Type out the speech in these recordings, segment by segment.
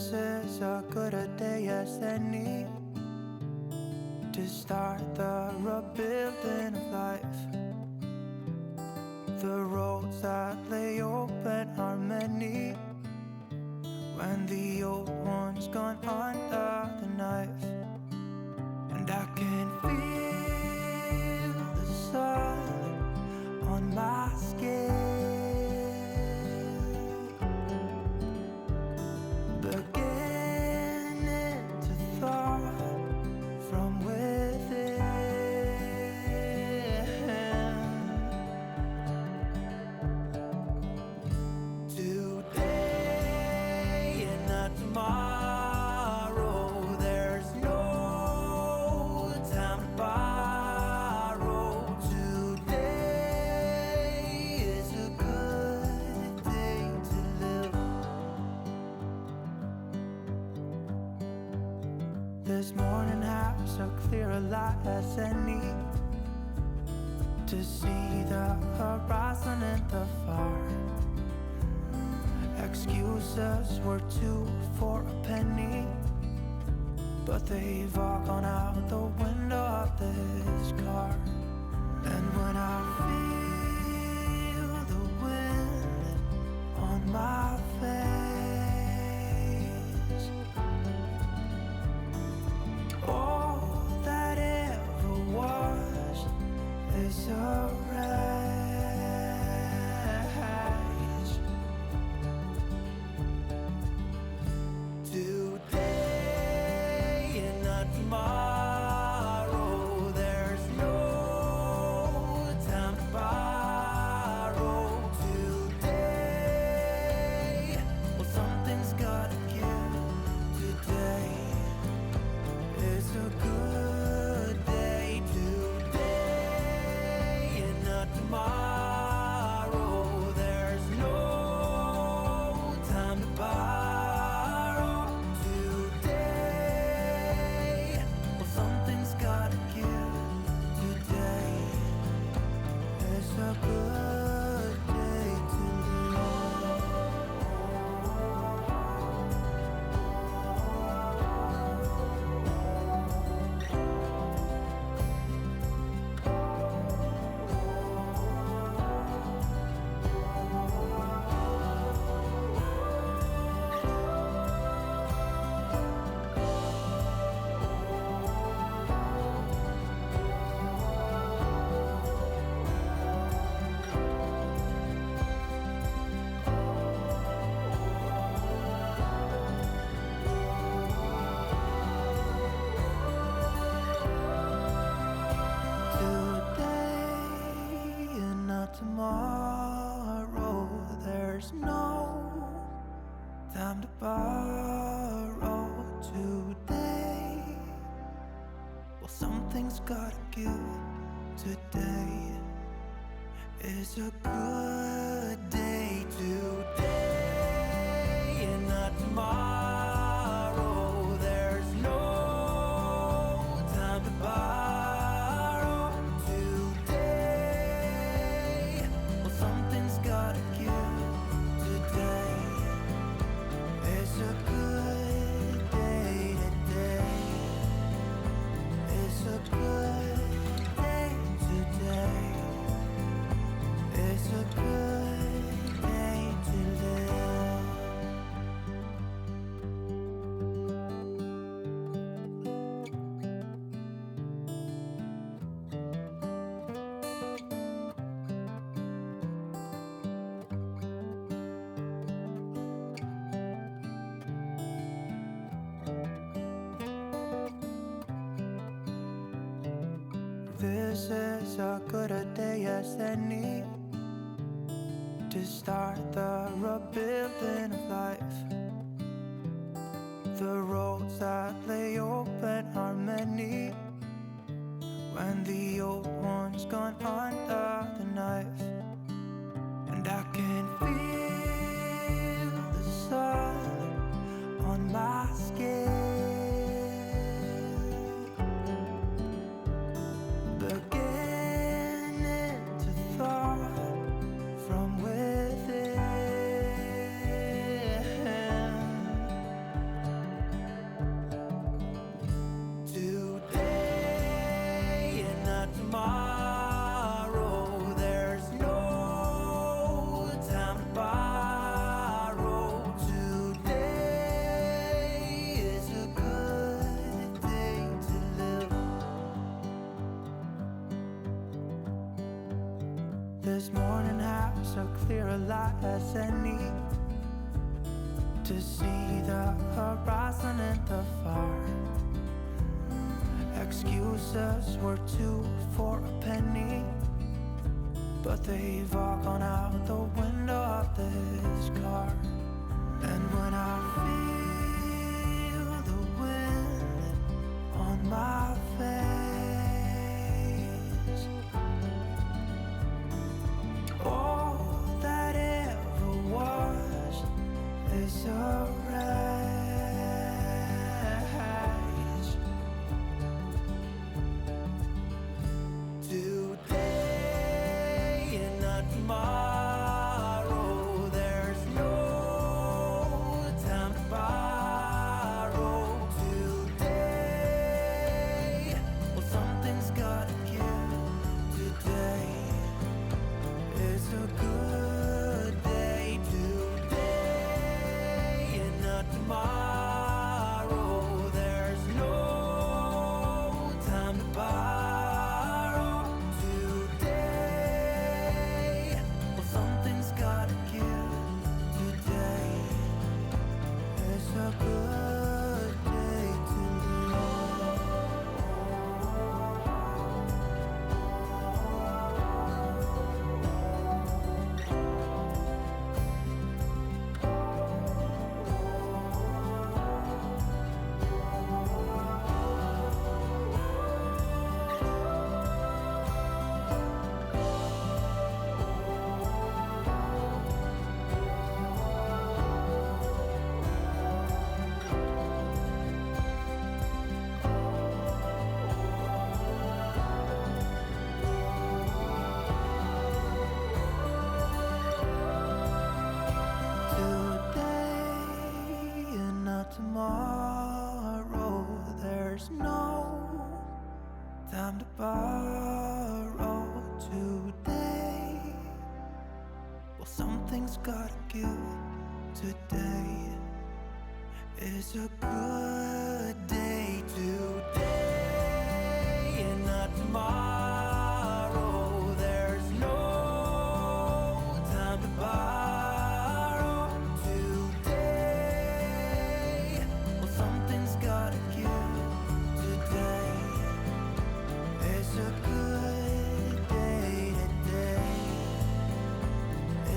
This is as good a day as any to start the rebuilding of life. The roads that lay open are many when the old one's gone under the knife. And I can feel the sun on my skin, beginning to thaw from within. Today and not tomorrow, there's no time to borrow. Today is a good day to live. This morning has a clearer light as any to see the horizon and the far. Excuses were two for a penny, but they've all gone out the window of this car. And when I feel the wind on my face, all that ever was is a wreck. Today and not tomorrow, there's no time to borrow. Today, well, something's gotta give. Today is a good day. Today and not tomorrow, there's no time to borrow. A good day to tomorrow, there's no time to borrow. Today, well, something's gotta give. Today is a good day. Today and not tomorrow, there's no time to borrow. Gotta give. Today is a good day. Today is a good day. Today is a good day to live. This is as good a day as any to start the rebuilding of life. The roads that lay open are many when the old one's gone under the knife. And I can feel the sun on my skin, beginning to thaw from within. This morning has a clearer light as any to see the horizon in the far. Excuses were two for a penny, but they've all gone out the window of this car. And when I feel the wind on my face, all that ever was is a race. Today and not tomorrow, there's no time to borrow. Today, well, something's gotta give. Today is a good day. Today and not tomorrow, there's no time to borrow. Today, well, something's gotta give. Today is a good day to live. Today and not tomorrow, there's no time to borrow. Today, well, something's gotta give. Today is a good day. Today and not tomorrow, there's no time to borrow. Today, well, something's gotta give. Today is a good day. Today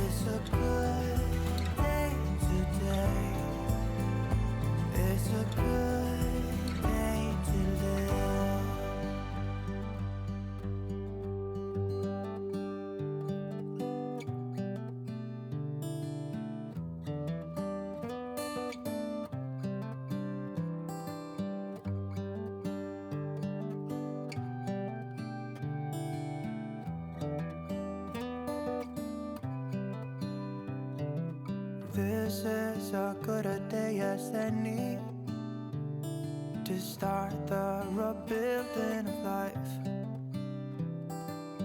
is a good day. Today is a good day to live. This is as good a day as any to start the rebuilding of life.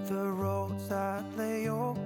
The roads that lay open